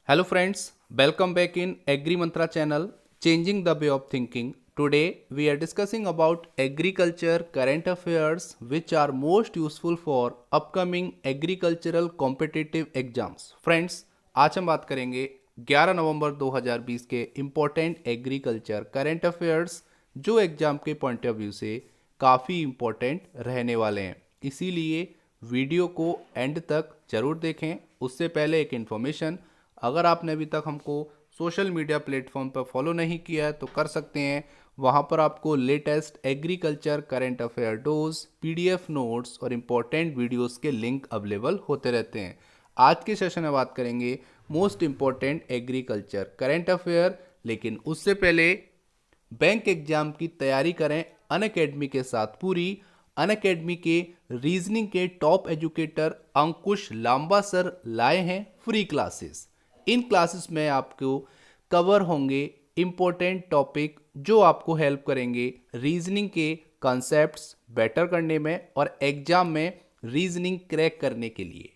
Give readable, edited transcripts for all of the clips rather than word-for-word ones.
Hello friends, welcome back in Agri Mantra channel, Changing the Way of Thinking. Today we are discussing about agriculture current affairs which are most useful for upcoming agricultural competitive exams. Friends, आज हम बात करेंगे 11 नवंबर 2020 के important agriculture current affairs जो exam के point of view से काफ़ी important रहने वाले हैं। इसीलिए वीडियो को एंड तक ज़रूर देखें। उससे पहले एक इन्फॉर्मेशन, अगर आपने अभी तक हमको सोशल मीडिया प्लेटफॉर्म पर फॉलो नहीं किया है तो कर सकते हैं। वहाँ पर आपको latest agriculture current affair dose, PDF notes और इम्पोर्टेंट वीडियोस के लिंक अवेलेबल होते रहते हैं। आज के सेशन में बात करेंगे most important agriculture current affair, लेकिन उससे पहले बैंक एग्जाम की तैयारी करें अनअकैडमी के साथ पूरी। अनअकैडमी के रीजनिंग के टॉप एजुकेटर अंकुश लांबा सर लाए हैं फ्री क्लासेस। इन क्लासेस में आपको कवर होंगे इम्पोर्टेंट टॉपिक जो आपको हेल्प करेंगे रीजनिंग के कॉन्सेप्ट्स बेटर करने में और एग्जाम में रीजनिंग क्रैक करने के लिए।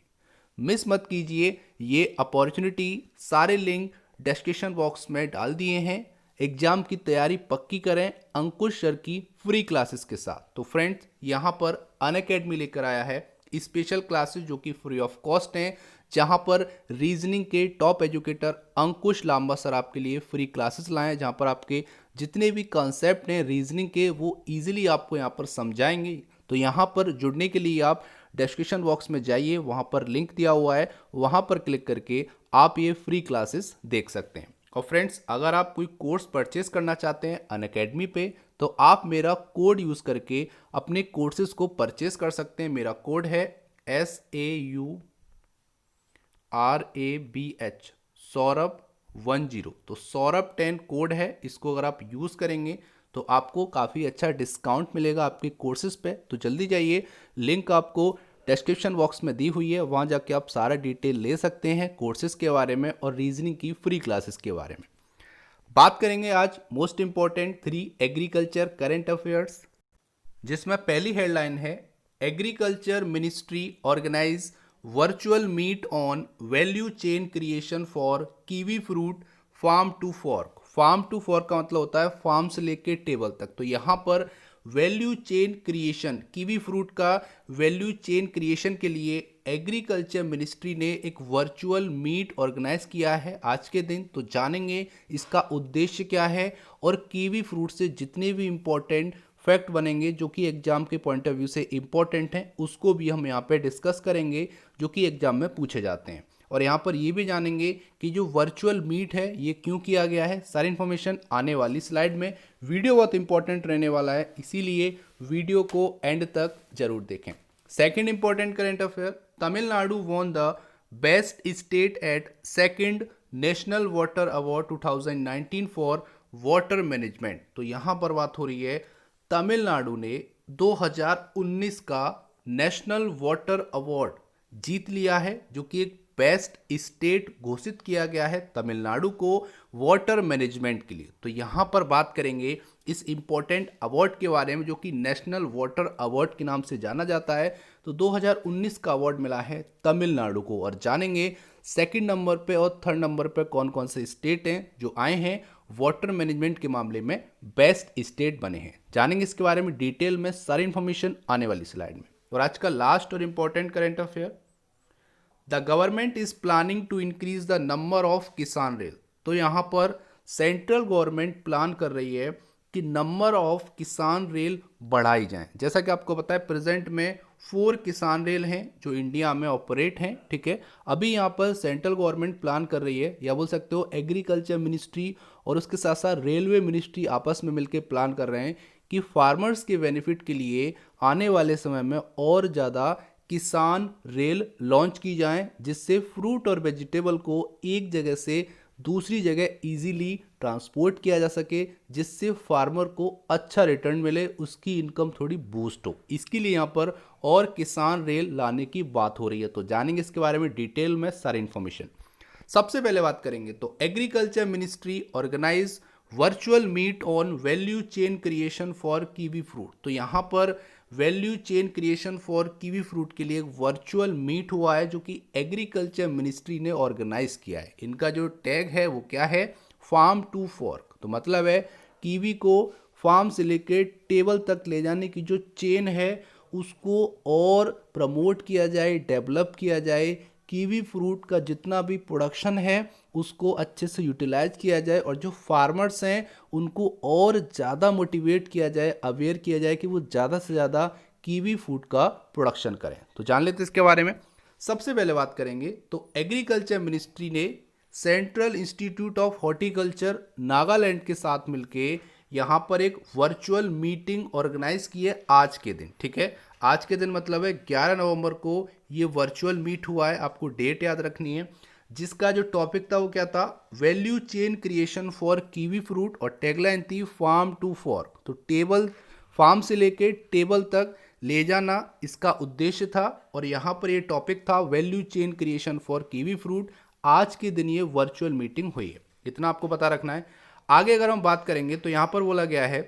मिस मत कीजिए ये अपॉर्चुनिटी। सारे लिंक डिस्क्रिप्शन बॉक्स में डाल दिए हैं। एग्जाम की तैयारी पक्की करें अंकुश सर की फ्री क्लासेस के साथ। तो फ्रेंड्स, यहाँ पर अनअकैडमी लेकर आया है स्पेशल क्लासेस जो कि फ्री ऑफ कॉस्ट हैं, जहाँ पर रीजनिंग के टॉप एजुकेटर अंकुश लांबा सर आपके लिए फ्री क्लासेस लाए हैं, जहाँ पर आपके जितने भी कॉन्सेप्ट हैं रीजनिंग के वो इजीली आपको यहाँ पर समझाएंगे। तो यहाँ पर जुड़ने के लिए आप डिस्क्रिप्शन बॉक्स में जाइए, वहाँ पर लिंक दिया हुआ है, वहाँ पर क्लिक करके आप ये फ्री क्लासेस देख सकते हैं। और फ्रेंड्स, अगर आप कोई कोर्स परचेस करना चाहते हैं अनअकैडमी पे तो आप मेरा कोड यूज़ करके अपने कोर्सेज को परचेस कर सकते हैं। मेरा कोड है SAURABH सौरभ 10। तो सौरभ 10 कोड है, इसको अगर आप यूज़ करेंगे तो आपको काफ़ी अच्छा डिस्काउंट मिलेगा आपके कोर्सेज पे। तो जल्दी जाइए, लिंक आपको डिस्क्रिप्शन बॉक्स में दी हुई है, वहाँ जाके आप सारा डिटेल ले सकते हैं कोर्सेज के बारे में और रीजनिंग की फ्री क्लासेस के बारे में। बात करेंगे आज most important 3 agriculture current affairs, जिसमें पहली हेडलाइन है agriculture ministry organise virtual meet on value chain creation for kiwi fruit farm to fork. Farm to fork का मतलब होता है फार्म से लेके टेबल तक। तो यहाँ पर value chain creation, kiwi fruit का वैल्यू चेन क्रिएशन के लिए एग्रीकल्चर मिनिस्ट्री ने एक वर्चुअल मीट ऑर्गेनाइज किया है आज के दिन। तो जानेंगे इसका उद्देश्य क्या है और कीवी फ्रूट से जितने भी इंपॉर्टेंट फैक्ट बनेंगे जो कि एग्जाम के पॉइंट ऑफ व्यू से इंपॉर्टेंट हैं उसको भी हम यहाँ पे डिस्कस करेंगे जो कि एग्जाम में पूछे जाते हैं। और यहाँ पर ये भी जानेंगे कि जो वर्चुअल मीट है ये क्यों किया गया है। सारी इन्फॉर्मेशन आने वाली स्लाइड में। वीडियो बहुत इंपॉर्टेंट रहने वाला है, इसीलिए वीडियो को एंड तक जरूर देखें। Second important current affair, Tamil Nadu won the best state at second national water award 2019 for water management. तो यहाँ पर बात हो रही है तमिलनाडु ने 2019 का नेशनल वाटर अवार्ड जीत लिया है, जो कि एक बेस्ट स्टेट घोषित किया गया है तमिलनाडु को वाटर मैनेजमेंट के लिए। तो यहाँ पर बात करेंगे इस इम्पोर्टेंट अवार्ड के बारे में जो कि नेशनल वाटर अवार्ड के नाम से जाना जाता है। तो 2019 का अवार्ड मिला है तमिलनाडु को। और जानेंगे सेकंड नंबर पे और थर्ड नंबर पे कौन कौन से स्टेट हैं जो आए हैं वाटर मैनेजमेंट के मामले में बेस्ट स्टेट बने हैं। जानेंगे इसके बारे में डिटेल में, सारी इंफॉर्मेशन आने वाली स्लाइड में। और आज का लास्ट और important current affair, the government is planning to increase the number of Kisan rail. तो यहाँ पर सेंट्रल गवर्नमेंट प्लान कर रही है कि नंबर ऑफ किसान रेल बढ़ाई जाए। जैसा कि आपको पता है प्रेजेंट में 4 किसान रेल हैं जो इंडिया में ऑपरेट हैं, ठीक है। अभी यहाँ पर सेंट्रल गवर्नमेंट प्लान कर रही है, या बोल सकते हो एग्रीकल्चर मिनिस्ट्री और उसके साथ साथ रेलवे मिनिस्ट्री आपस में मिलकर प्लान कर रहे हैं कि फार्मर्स के बेनिफिट के लिए आने वाले समय में और ज़्यादा किसान रेल लॉन्च की जाएं, जिससे फ्रूट और वेजिटेबल को एक जगह से दूसरी जगह इजीली ट्रांसपोर्ट किया जा सके, जिससे फार्मर को अच्छा रिटर्न मिले, उसकी इनकम थोड़ी बूस्ट हो। इसके लिए यहाँ पर और किसान रेल लाने की बात हो रही है। तो जानेंगे इसके बारे में डिटेल में सारी इन्फॉर्मेशन। सबसे पहले बात करेंगे तो agriculture ministry organise virtual meet on value chain creation for kiwi fruit. तो यहाँ पर value chain creation for kiwi fruit के लिए एक वर्चुअल मीट हुआ है जो कि एग्रीकल्चर मिनिस्ट्री ने ऑर्गेनाइज किया है। इनका जो टैग है वो क्या है, फार्म टू फॉर्क। तो मतलब है कीवी को फार्म से लेके टेबल तक ले जाने की जो चेन है उसको और प्रमोट किया जाए, डेवलप किया जाए। कीवी फ्रूट का जितना भी प्रोडक्शन है उसको अच्छे से यूटिलाइज किया जाए और जो फार्मर्स हैं उनको और ज़्यादा मोटिवेट किया जाए, अवेयर किया जाए कि वो ज़्यादा से ज़्यादा कीवी फ्रूट का प्रोडक्शन करें। तो जान लेते हैं इसके बारे में। सबसे पहले बात करेंगे तो एग्रीकल्चर मिनिस्ट्री ने central institute of horticulture Nagaland के साथ मिलके यहाँ पर एक वर्चुअल मीटिंग ऑर्गेनाइज की है आज के दिन। ठीक है, आज के दिन मतलब है 11 नवंबर को ये वर्चुअल मीट हुआ है, आपको डेट याद रखनी है। जिसका जो टॉपिक था वो क्या था, value chain creation for kiwi fruit, और टैगलाइन थी फार्म टू फॉर्क। तो टेबल, फार्म से लेके टेबल तक ले जाना इसका उद्देश्य था, और यहाँ पर ये टॉपिक था value chain creation for kiwi fruit. आज के दिन ये वर्चुअल मीटिंग हुई है, इतना आपको पता रखना है। आगे अगर हम बात करेंगे तो यहाँ पर बोला गया है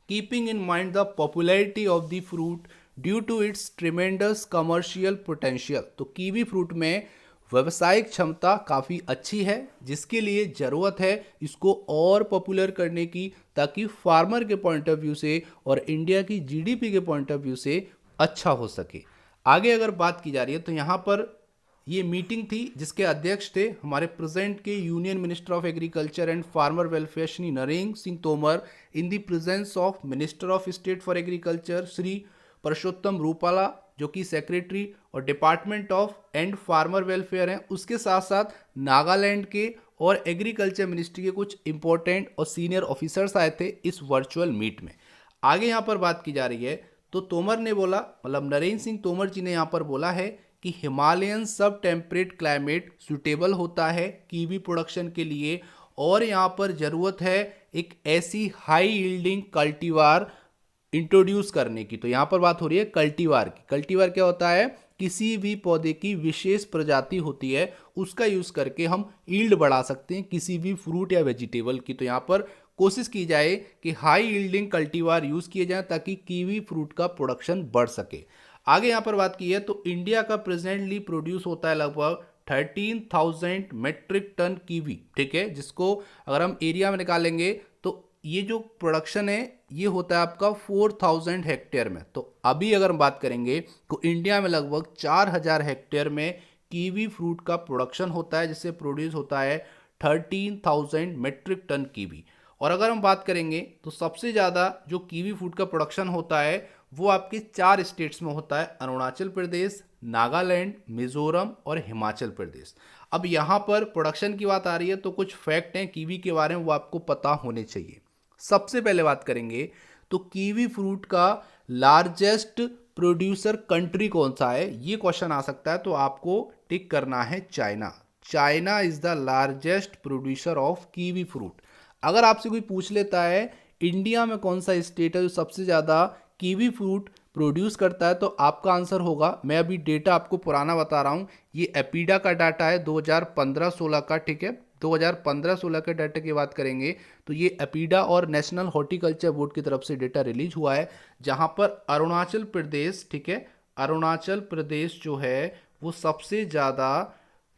keeping in mind the popularity of the fruit due to its tremendous commercial potential. तो कीवी फ्रूट में व्यावसायिक क्षमता काफ़ी अच्छी है, जिसके लिए ज़रूरत है इसको और पॉपुलर करने की, ताकि फार्मर के पॉइंट ऑफ व्यू से और इंडिया की जीडीपी के पॉइंट ऑफ व्यू से अच्छा हो सके। आगे अगर बात की जा रही है तो यहाँ पर ये मीटिंग थी जिसके अध्यक्ष थे हमारे प्रेजेंट के union minister of agriculture and farmer welfare Shri Narendra Singh Tomar, in the presence of minister of state for agriculture Shri Parshottam Rupala, जो कि सेक्रेटरी और department of and farmer welfare हैं। उसके साथ साथ नागालैंड के और एग्रीकल्चर मिनिस्ट्री के कुछ इंपॉर्टेंट और सीनियर ऑफिसर्स आए थे इस वर्चुअल मीट में। आगे यहाँ पर बात की जा रही है तो तोमर ने बोला, मतलब नरेंद्र सिंह तोमर जी ने यहाँ पर बोला है कि हिमालयन सब टेम्परेट क्लाइमेट सुटेबल होता है कीवी प्रोडक्शन के लिए, और यहाँ पर ज़रूरत है एक ऐसी हाई यील्डिंग कल्टीवार इंट्रोड्यूस करने की। तो यहाँ पर बात हो रही है कल्टीवार की। कल्टीवार क्या होता है, किसी भी पौधे की विशेष प्रजाति होती है, उसका यूज़ करके हम यील्ड बढ़ा सकते हैं किसी भी फ्रूट या वेजिटेबल की। तो यहाँ पर कोशिश की जाए कि हाई यील्डिंग कल्टीवार यूज़ किए जाएं ताकि कीवी फ्रूट का प्रोडक्शन बढ़ सके। आगे यहाँ पर बात की है तो इंडिया का प्रेजेंटली प्रोड्यूस होता है लगभग 13,000 मेट्रिक टन कीवी। ठीक है, जिसको अगर हम एरिया में निकालेंगे तो ये जो प्रोडक्शन है ये होता है आपका 4,000 हेक्टेयर में। तो अभी अगर हम बात करेंगे तो इंडिया में लगभग 4,000 हेक्टेयर में कीवी फ्रूट का प्रोडक्शन होता है, जिससे प्रोड्यूस होता है 13,000 मेट्रिक टन कीवी। और अगर हम बात करेंगे तो सबसे ज़्यादा जो कीवी फ्रूट का प्रोडक्शन होता है वो आपके 4 स्टेट्स में होता है, अरुणाचल प्रदेश, नागालैंड, मिजोरम और हिमाचल प्रदेश। अब यहाँ पर प्रोडक्शन की बात आ रही है तो कुछ फैक्ट हैं कीवी के बारे में, वो आपको पता होने चाहिए। सबसे पहले बात करेंगे तो कीवी फ्रूट का लार्जेस्ट प्रोड्यूसर कंट्री कौन सा है, ये क्वेश्चन आ सकता है, तो आपको टिक करना है China. China is the largest producer of kiwi fruit. अगर आपसे कोई पूछ लेता है इंडिया में कौन सा स्टेट है जो सबसे ज़्यादा कीवी फ्रूट प्रोड्यूस करता है, तो आपका आंसर होगा, मैं अभी डेटा आपको पुराना बता रहा हूँ, ये एपीडा का डाटा है 2015-16 का। ठीक है, 2015-16 के डाटा की बात करेंगे तो ये एपीडा और नेशनल हॉर्टिकल्चर बोर्ड की तरफ से डेटा रिलीज हुआ है, जहाँ पर अरुणाचल प्रदेश, ठीक है, अरुणाचल प्रदेश जो है वो सबसे ज़्यादा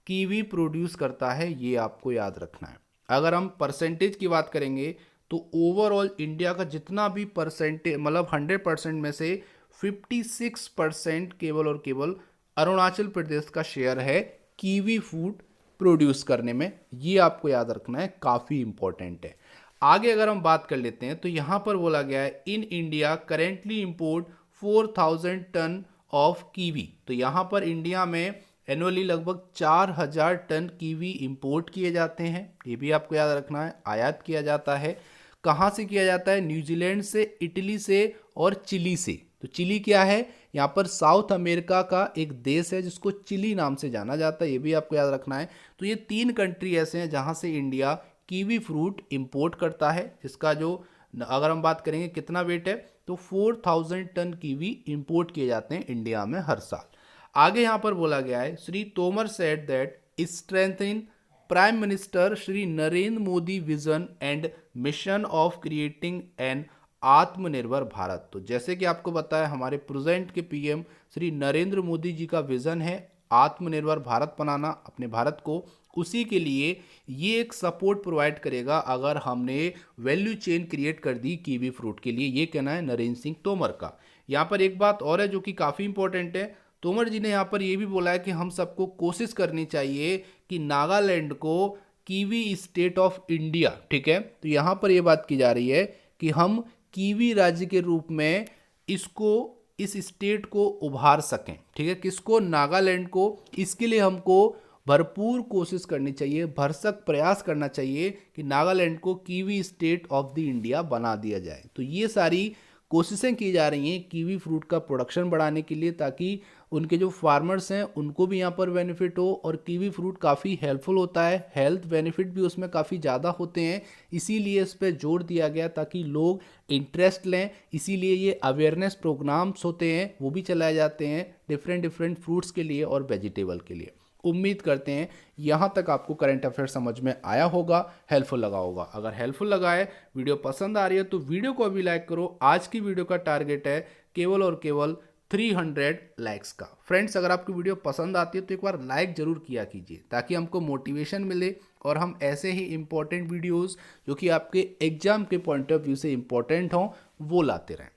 कीवी प्रोड्यूस करता है, ये आपको याद रखना है। अगर हम परसेंटेज की बात करेंगे तो ओवरऑल इंडिया का जितना भी परसेंटेज, मतलब 100% में से 56% केवल और केवल अरुणाचल प्रदेश का शेयर है कीवी फ्रूट प्रोड्यूस करने में। ये आपको याद रखना है, काफ़ी इंपॉर्टेंट है। आगे अगर हम बात कर लेते हैं तो यहाँ पर बोला गया है in India currently import 4,000 tonne of kiwi. तो यहाँ पर इंडिया में एनुअली लगभग 4,000 टन कीवी इंपोर्ट किए जाते हैं, ये भी आपको याद रखना है। आयात किया जाता है, कहाँ से किया जाता है, न्यूजीलैंड से, इटली से और चिली से। तो चिली क्या है, यहाँ पर साउथ अमेरिका का एक देश है जिसको चिली नाम से जाना जाता है, ये भी आपको याद रखना है। तो ये 3 कंट्री ऐसे हैं जहाँ से इंडिया कीवी फ्रूट इंपोर्ट करता है, जिसका जो अगर हम बात करेंगे कितना वेट है तो 4,000 टन कीवी इंपोर्ट किए जाते हैं इंडिया में हर साल। आगे यहाँ पर बोला गया है Shri Tomar said that strengthening prime minister Shri Narendra Modi vision and mission of creating an आत्मनिर्भर भारत। तो जैसे कि आपको बताया हमारे प्रेजेंट के पीएम श्री नरेंद्र मोदी जी का विजन है आत्मनिर्भर भारत बनाना अपने भारत को, उसी के लिए ये एक सपोर्ट प्रोवाइड करेगा अगर हमने वैल्यू चेन क्रिएट कर दी कीवी फ्रूट के लिए। ये कहना है नरेंद्र सिंह तोमर का। यहाँ पर एक बात और है जो कि काफ़ी इंपॉर्टेंट है, तोमर जी ने यहाँ पर ये भी बोला है कि हम सबको कोशिश करनी चाहिए कि नागालैंड को कीवी स्टेट ऑफ इंडिया, ठीक है, तो यहाँ पर ये बात की जा रही है कि हम कीवी राज्य के रूप में इसको, इस स्टेट को उभार सकें, ठीक है, किसको, नागालैंड को। इसके लिए हमको भरपूर कोशिश करनी चाहिए, भरसक प्रयास करना चाहिए कि नागालैंड को kiwi state of the India बना दिया जाए। तो ये सारी कोशिशें की जा रही हैं कीवी फ्रूट का प्रोडक्शन बढ़ाने के लिए, ताकि उनके जो फार्मर्स हैं उनको भी यहाँ पर बेनिफिट हो। और कीवी फ्रूट काफ़ी हेल्पफुल होता है, हेल्थ बेनिफिट भी उसमें काफ़ी ज़्यादा होते हैं, इसीलिए इस पर जोर दिया गया ताकि लोग इंटरेस्ट लें। इसीलिए ये अवेयरनेस प्रोग्राम्स होते हैं वो भी चलाए जाते हैं डिफरेंट फ्रूट्स के लिए और वेजिटेबल के लिए। उम्मीद करते हैं यहाँ तक आपको करंट अफेयर समझ में आया होगा, हेल्पफुल लगा होगा। अगर हेल्पफुल लगा है, वीडियो पसंद आ रही है तो वीडियो को अभी लाइक करो। आज की वीडियो का टारगेट है केवल और केवल 300 लाइक्स का। फ्रेंड्स, अगर आपकी वीडियो पसंद आती है तो एक बार लाइक जरूर किया कीजिए ताकि हमको मोटिवेशन मिले और हम ऐसे ही इंपॉर्टेंट वीडियोस जो कि आपके एग्जाम के पॉइंट ऑफ व्यू से इंपॉर्टेंट हों वो लाते रहें।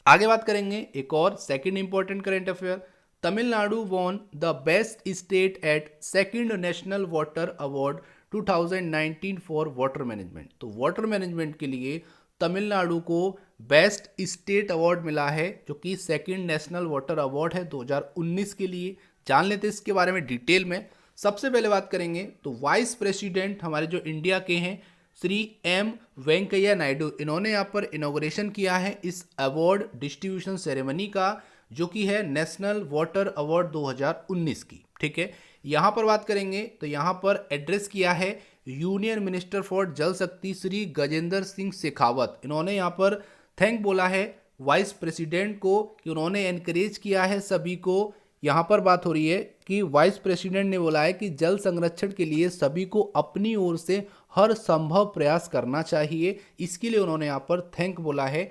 आगे बात करेंगे एक और second important current affair. Tamil Nadu won the best state at second national water award 2019 for water management. तो वाटर मैनेजमेंट के लिए तमिलनाडु को बेस्ट स्टेट अवार्ड मिला है जो कि सेकंड नेशनल वाटर अवार्ड है 2019 के लिए। जान लेते हैं इसके बारे में डिटेल में। सबसे पहले बात करेंगे तो वाइस प्रेसिडेंट हमारे जो इंडिया के हैं श्री एम वेंकैया नायडू, इन्होंने यहाँ पर इनॉग्रेशन किया है इस अवार्ड डिस्ट्रीब्यूशन सेरेमनी का जो कि है नेशनल वाटर अवार्ड 2019 की, ठीक है। यहाँ पर बात करेंगे तो यहाँ पर एड्रेस किया है यूनियन मिनिस्टर फॉर जल शक्ति श्री गजेंद्र सिंह शेखावत। इन्होंने यहाँ पर थैंक बोला है वाइस प्रेसिडेंट को कि उन्होंने एनकरेज किया है सभी को। यहाँ पर बात हो रही है कि वाइस प्रेसिडेंट ने बोला है कि जल संरक्षण के लिए सभी को अपनी ओर से हर संभव प्रयास करना चाहिए। इसके लिए उन्होंने यहाँ पर थैंक बोला है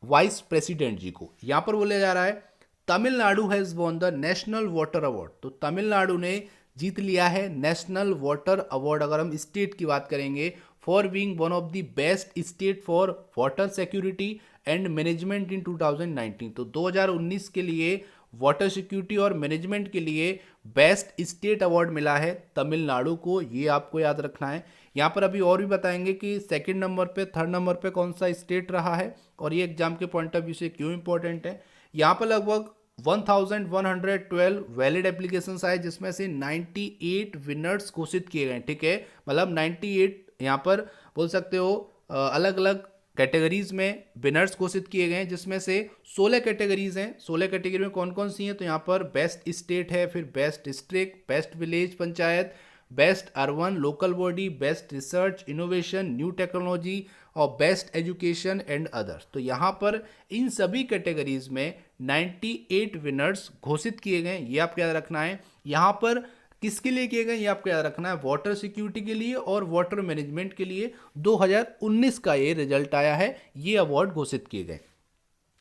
वाइस प्रेसिडेंट जी को। यहाँ पर बोला जा रहा है Tamil Nadu has won the national water award. तो तमिलनाडु ने जीत लिया है नेशनल वाटर अवार्ड। अगर हम स्टेट की बात करेंगे, for being one of the best state for water security and management in 2019। तो 2019 के लिए वाटर सिक्योरिटी और मैनेजमेंट के लिए बेस्ट स्टेट अवार्ड मिला है तमिलनाडु को, ये आपको याद रखना है। यहाँ पर अभी और भी बताएंगे कि सेकंड नंबर पे, थर्ड नंबर पे कौन सा स्टेट रहा है और ये एग्जाम के पॉइंट ऑफ व्यू से क्यों इंपॉर्टेंट है। यहाँ पर लगभग 1112 वैलिड एप्लीकेशंस आए जिसमें से 98 विनर्स घोषित किए गए, ठीक है। मतलब 98 यहाँ पर बोल सकते हो अलग अलग कैटेगरीज में विनर्स घोषित किए गए हैं, जिसमें से 16 कैटेगरीज हैं। 16 कैटेगरी में कौन कौन सी हैं, तो यहाँ पर बेस्ट स्टेट है, फिर best district, best village panchayat, best urban local body, best research innovation new technology और बेस्ट एजुकेशन एंड अदर्स। तो यहाँ पर इन सभी कैटेगरीज में 98 विनर्स घोषित किए गए, ये आपको याद रखना है। यहाँ पर किसके लिए किए गए ये आपको याद रखना है, वाटर सिक्योरिटी के लिए और वाटर मैनेजमेंट के लिए 2019 का ये रिजल्ट आया है, ये अवार्ड घोषित किए गए।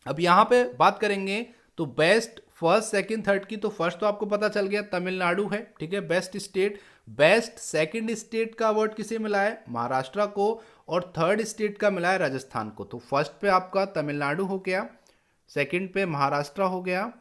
अब यहाँ पे बात करेंगे तो बेस्ट फर्स्ट सेकंड थर्ड की। तो फर्स्ट तो आपको पता चल गया तमिलनाडु है, ठीक है, best state. Best second state का अवार्ड किसे मिला है, महाराष्ट्र को, और थर्ड स्टेट का मिला है राजस्थान को। तो फर्स्ट पे आपका तमिलनाडु हो गया, सेकंड पे महाराष्ट्र हो गया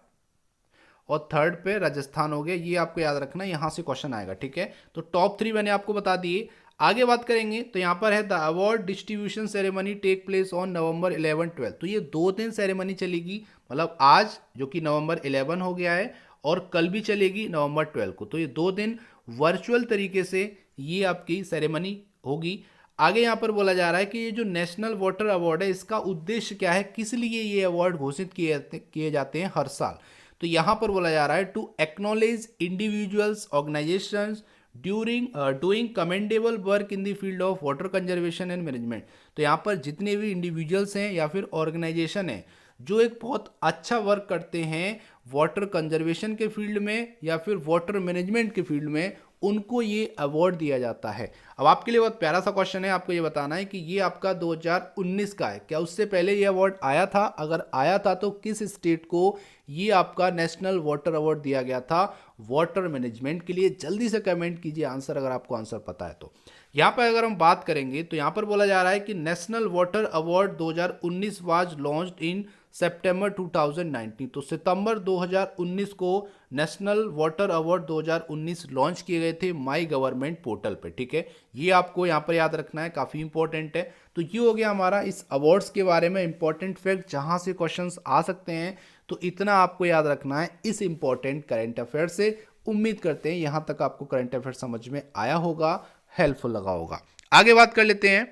और थर्ड पे राजस्थान हो गया। ये आपको याद रखना, यहाँ से क्वेश्चन आएगा, ठीक है। तो टॉप 3 मैंने आपको बता दिए। आगे बात करेंगे तो यहाँ पर है the award distribution ceremony take place on November 11-12। तो ये 2 दिन सेरेमनी चलेगी, मतलब आज जो कि नवंबर 11 हो गया है और कल भी चलेगी नवंबर 12 को। तो ये 2 दिन वर्चुअल तरीके से ये आपकी सेरेमनी होगी। आगे यहाँ पर बोला जा रहा है कि ये जो नेशनल वाटर अवार्ड है इसका उद्देश्य क्या है, किस लिए ये अवार्ड घोषित किए जाते हैं हर साल। तो यहाँ पर बोला जा रहा है to acknowledge individuals organisations during doing commendable work in the field of water conservation and management. तो यहाँ पर जितने भी इंडिविजुअल्स हैं या फिर ऑर्गेनाइजेशन हैं जो एक बहुत अच्छा वर्क करते हैं वाटर कंजर्वेशन के फील्ड में या फिर वाटर मैनेजमेंट के फील्ड में, उनको ये अवार्ड दिया जाता है। अब आपके लिए बहुत प्यारा सा क्वेश्चन है, आपको ये बताना है कि ये आपका 2019 का है, क्या उससे पहले ये अवार्ड आया था? अगर आया था तो किस स्टेट को ये आपका नेशनल वाटर अवार्ड दिया गया था वाटर मैनेजमेंट के लिए? जल्दी से कमेंट कीजिए आंसर अगर आपको आंसर पता है तो। यहाँ पर अगर हम बात करेंगे तो यहाँ पर बोला जा रहा है कि national water award 2019 was launched in September 2019। तो सितंबर 2019 को नेशनल वाटर अवार्ड 2019 लॉन्च किए गए थे माई गवर्नमेंट पोर्टल पे, ठीक है। ये आपको यहाँ पर याद रखना है, काफ़ी इंपॉर्टेंट है। तो ये हो गया हमारा इस अवार्ड्स के बारे में इंपॉर्टेंट फैक्ट जहाँ से क्वेश्चंस आ सकते हैं। तो इतना आपको याद रखना है इस इंपॉर्टेंट करंट अफेयर से। उम्मीद करते हैं यहाँ तक आपको करंट अफेयर समझ में आया होगा, हेल्पफुल लगा होगा। आगे बात कर लेते हैं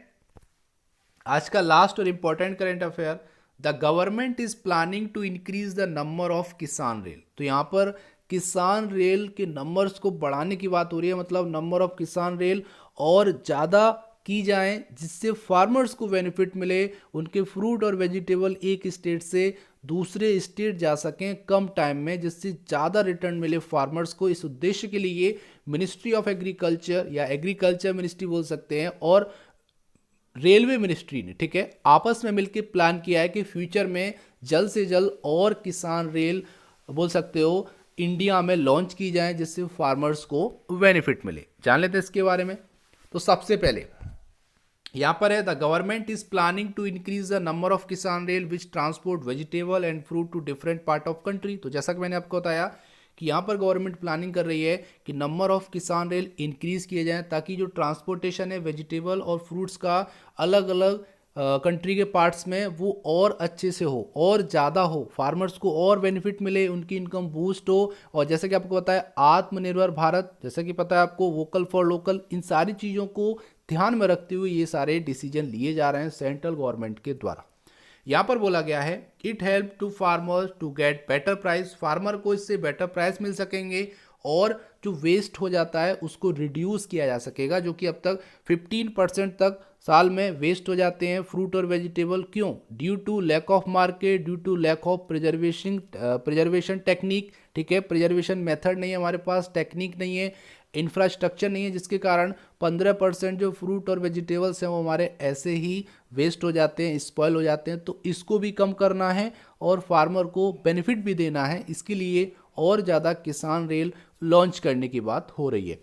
आज का लास्ट और important current affair. The government is planning to increase the number of Kisan rail. तो यहाँ पर किसान रेल के नंबर्स को बढ़ाने की बात हो रही है, मतलब नंबर ऑफ किसान रेल और ज़्यादा की जाए जिससे फार्मर्स को बेनिफिट मिले, उनके फ्रूट और वेजिटेबल एक स्टेट से दूसरे स्टेट जा सकें कम टाइम में, जिससे ज़्यादा रिटर्न मिले फार्मर्स को। इस उद्देश्य के लिए मिनिस्ट्री ऑफ एग्रीकल्चर या एग्रीकल्चर मिनिस्ट्री बोल सकते हैं और रेलवे मिनिस्ट्री ने, ठीक है, आपस में मिलकर प्लान किया है कि फ्यूचर में जल्द से जल्द और किसान रेल बोल सकते हो इंडिया में लॉन्च की जाए जिससे फार्मर्स को बेनिफिट मिले। जान लेते हैं इसके बारे में। तो सबसे पहले यहाँ पर है the government is planning to increase the number of Kisan rail which transport vegetable and fruit to different part of country. तो जैसा कि मैंने आपको बताया कि यहाँ पर गवर्नमेंट प्लानिंग कर रही है कि number of Kisan rail increase किए जाएं ताकि जो ट्रांसपोर्टेशन है वेजिटेबल और फ्रूट्स का अलग अलग कंट्री के पार्ट्स में वो और अच्छे से हो और ज़्यादा हो, फार्मर्स को और बेनिफिट मिले, उनकी इनकम बूस्ट हो। और जैसे कि आपको पता है आत्मनिर्भर भारत, जैसे कि पता है आपको वोकल फॉर लोकल, इन सारी चीज़ों को ध्यान में रखते हुए ये सारे डिसीजन लिए जा रहे हैं सेंट्रल गवर्नमेंट के द्वारा। यहाँ पर बोला गया है it help to farmers to get better price. Farmer को इससे बेटर प्राइस मिल सकेंगे और जो वेस्ट हो जाता है उसको रिड्यूस किया जा सकेगा, जो कि अब तक 15% तक साल में वेस्ट हो जाते हैं फ्रूट और वेजिटेबल। क्यों? Due to lack of market, due to lack of preservation technique, ठीक है, प्रिजर्वेशन मेथड नहीं है हमारे पास, टेक्निक नहीं है, इंफ्रास्ट्रक्चर नहीं है, जिसके कारण 15% जो फ्रूट और वेजिटेबल्स हैं वो हमारे ऐसे ही वेस्ट हो जाते हैं, स्पॉइल हो जाते हैं। तो इसको भी कम करना है और फार्मर को बेनिफिट भी देना है, इसके लिए और ज़्यादा किसान रेल लॉन्च करने की बात हो रही है।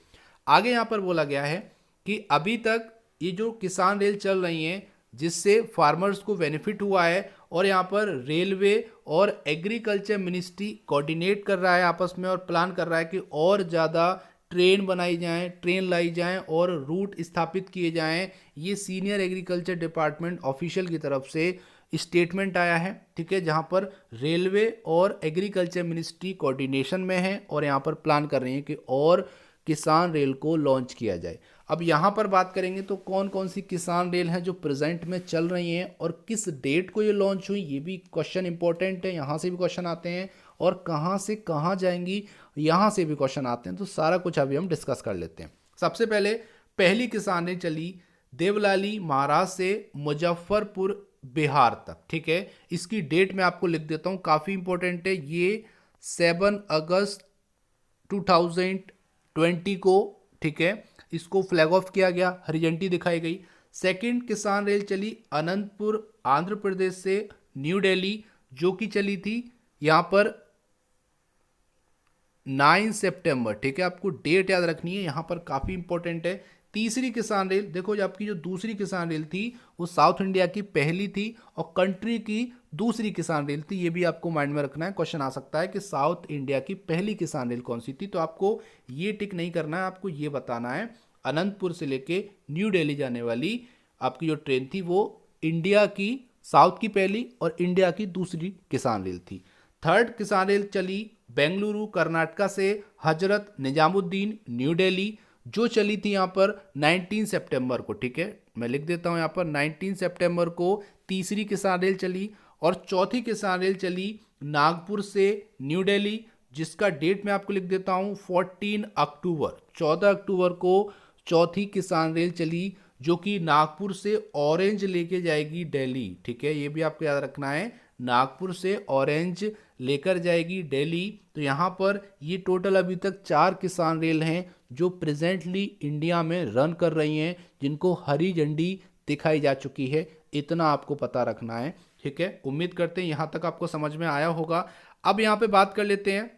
आगे यहाँ पर बोला गया है कि अभी तक ये जो किसान रेल चल रही हैं जिससे फार्मर्स को बेनिफिट हुआ है और यहाँ पर रेलवे और एग्रीकल्चर मिनिस्ट्री कोऑर्डिनेट कर रहा है आपस में और प्लान कर रहा है कि और ज़्यादा ट्रेन बनाई जाएं, ट्रेन लाई जाएं और रूट स्थापित किए जाएं। ये सीनियर एग्रीकल्चर डिपार्टमेंट ऑफिशियल की तरफ से स्टेटमेंट आया है, ठीक है, जहां पर रेलवे और एग्रीकल्चर मिनिस्ट्री कोऑर्डिनेशन में है और यहां पर प्लान कर रही है कि और किसान रेल को लॉन्च किया जाए। अब यहाँ पर बात करेंगे तो कौन कौन सी किसान रेल हैं जो प्रेजेंट में चल रही हैं और किस डेट को ये लॉन्च हुई, ये भी क्वेश्चन इंपॉर्टेंट है, यहाँ से भी क्वेश्चन आते हैं और कहाँ से कहाँ जाएंगी यहाँ से भी क्वेश्चन आते हैं। तो सारा कुछ अभी हम डिस्कस कर लेते हैं। सबसे पहले पहली किसान रेल चली देवलाली महाराष्ट्र से मुजफ्फरपुर बिहार तक, ठीक है। इसकी डेट मैं आपको लिख देता हूँ, काफ़ी इंपॉर्टेंट है। ये 7 अगस्त 2020 को, ठीक है, इसको फ्लैग ऑफ किया गया, हरी झंडी दिखाई गई। सेकंड किसान रेल चली अनंतपुर आंध्र प्रदेश से न्यू दिल्ली, जो कि चली थी यहाँ पर 9 सितंबर, ठीक है, आपको डेट याद रखनी है, यहाँ पर काफ़ी इंपॉर्टेंट है। तीसरी किसान रेल देखो, जो आपकी जो दूसरी किसान रेल थी वो साउथ इंडिया की पहली थी और कंट्री की दूसरी किसान रेल थी। ये भी आपको माइंड में रखना है, क्वेश्चन आ सकता है कि साउथ इंडिया की पहली किसान रेल कौन सी थी। तो आपको ये टिक नहीं करना है, आपको ये बताना है अनंतपुर से लेके न्यू दिल्ली जाने वाली आपकी जो ट्रेन थी वो इंडिया की साउथ की पहली और इंडिया की दूसरी किसान रेल थी। थर्ड किसान रेल चली बेंगलुरु कर्नाटका से हजरत निजामुद्दीन न्यू दिल्ली, जो चली थी यहाँ पर 19 सितंबर को, ठीक है, मैं लिख देता हूँ यहाँ पर 19 सितंबर को तीसरी किसान रेल चली। और चौथी किसान रेल चली नागपुर से न्यू दिल्ली, जिसका डेट मैं आपको लिख देता हूँ 14 अक्टूबर, 14 अक्टूबर को चौथी किसान रेल चली, जो कि नागपुर से ऑरेंज लेके जाएगी दिल्ली, ठीक है, ये भी आपको याद रखना है, नागपुर से ऑरेंज लेकर जाएगी दिल्ली। तो यहाँ पर ये टोटल अभी तक 4 किसान रेल हैं जो प्रेजेंटली इंडिया में रन कर रही हैं, जिनको हरी झंडी दिखाई जा चुकी है। इतना आपको पता रखना है, ठीक है। उम्मीद करते हैं यहाँ तक आपको समझ में आया होगा। अब यहाँ पे बात कर लेते हैं,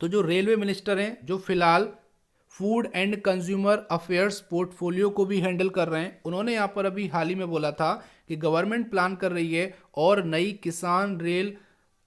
तो जो रेलवे मिनिस्टर हैं, जो फिलहाल food and consumer affairs portfolio को भी हैंडल कर रहे हैं, उन्होंने यहाँ पर अभी हाल ही में बोला था कि गवर्नमेंट प्लान कर रही है और नई किसान रेल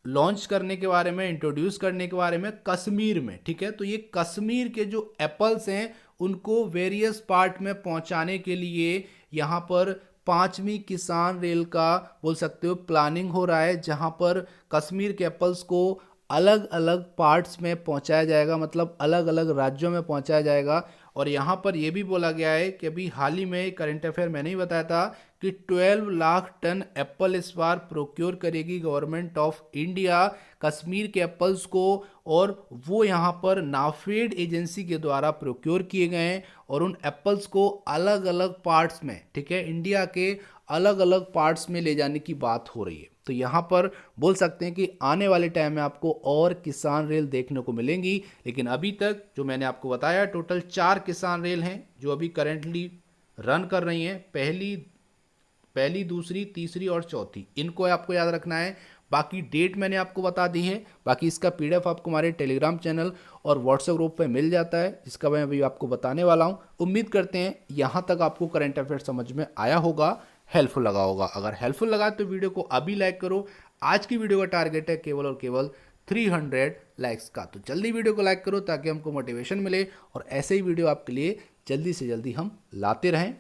लॉन्च करने के बारे में, इंट्रोड्यूस करने के बारे में कश्मीर में, ठीक है। तो ये कश्मीर के जो एप्पल्स हैं उनको वेरियस पार्ट में पहुंचाने के लिए यहाँ पर 5वीं किसान रेल का बोल सकते हो प्लानिंग हो रहा है, जहाँ पर कश्मीर के एप्पल्स को अलग अलग पार्ट्स में पहुंचाया जाएगा, मतलब अलग अलग राज्यों में पहुंचाया जाएगा। और यहाँ पर यह भी बोला गया है कि अभी हाल ही में करंट अफेयर मैंने ही बताया था कि 12 लाख टन एप्पल इस बार प्रोक्योर करेगी गवर्नमेंट ऑफ इंडिया कश्मीर के एप्पल्स को, और वो यहाँ पर नाफेड एजेंसी के द्वारा प्रोक्योर किए गए हैं। और उन एप्पल्स को अलग अलग पार्ट्स में, ठीक है, इंडिया के अलग अलग पार्ट्स में ले जाने की बात हो रही है। तो यहाँ पर बोल सकते हैं कि आने वाले टाइम में आपको और किसान रेल देखने को मिलेंगी। लेकिन अभी तक जो मैंने आपको बताया टोटल 4 किसान रेल हैं जो अभी करेंटली रन कर रही हैं, पहली, दूसरी, तीसरी और चौथी। इनको आपको याद रखना है। बाकी डेट मैंने आपको बता दी है। बाकी इसका पीडीएफ आपको हमारे टेलीग्राम चैनल और व्हाट्सएप ग्रुप पे मिल जाता है, जिसका मैं अभी आपको बताने वाला हूँ। उम्मीद करते हैं यहाँ तक आपको करंट अफेयर समझ में आया होगा, हेल्पफुल लगा होगा। अगर हेल्पफुल लगा तो वीडियो को अभी लाइक करो। आज की वीडियो का टारगेट है केवल और केवल 300 लाइक्स का, तो जल्दी वीडियो को लाइक करो ताकि हमको मोटिवेशन मिले और ऐसे ही वीडियो आपके लिए जल्दी से जल्दी हम लाते रहें।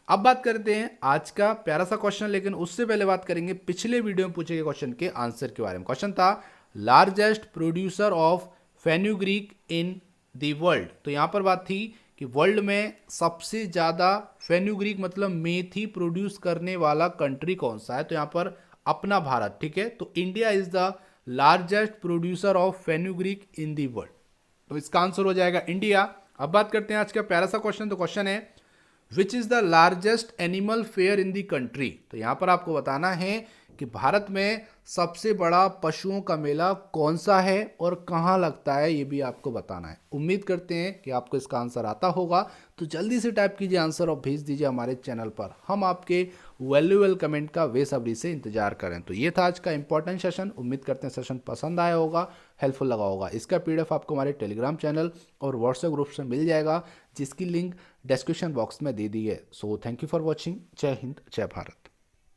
अब बात करते हैं आज का प्यारा सा क्वेश्चन, लेकिन उससे पहले बात करेंगे पिछले वीडियो में पूछे गए क्वेश्चन के आंसर के बारे में। क्वेश्चन था largest producer of fenugreek in the world. तो यहाँ पर बात थी कि वर्ल्ड में सबसे ज़्यादा फेन्यूग्रीक मतलब मेथी प्रोड्यूस करने वाला कंट्री कौन सा है। तो यहाँ पर अपना भारत, ठीक है। तो India is the largest producer of fenugreek in the world, तो इसका आंसर हो जाएगा इंडिया। अब बात करते हैं आज का प्यारा सा क्वेश्चन। तो क्वेश्चन है which is the largest animal fair in the country. तो यहाँ पर आपको बताना है कि भारत में सबसे बड़ा पशुओं का मेला कौन सा है और कहाँ लगता है, ये भी आपको बताना है। उम्मीद करते हैं कि आपको इसका आंसर आता होगा, तो जल्दी से टाइप कीजिए आंसर और भेज दीजिए हमारे चैनल पर। हम आपके वैल्यूएबल कमेंट का बेसब्री से इंतजार करें। तो ये था आज का इंपॉर्टेंट सेशन। उम्मीद करते हैं सेशन पसंद आया होगा, हेल्पफुल लगा होगा। इसका पीडीएफ आपको हमारे टेलीग्राम चैनल और व्हाट्सएप ग्रुप से मिल जाएगा, जिसकी लिंक डिस्क्रिप्शन बॉक्स में दे दी है। So thank you for watching. जय हिंद, जय भारत।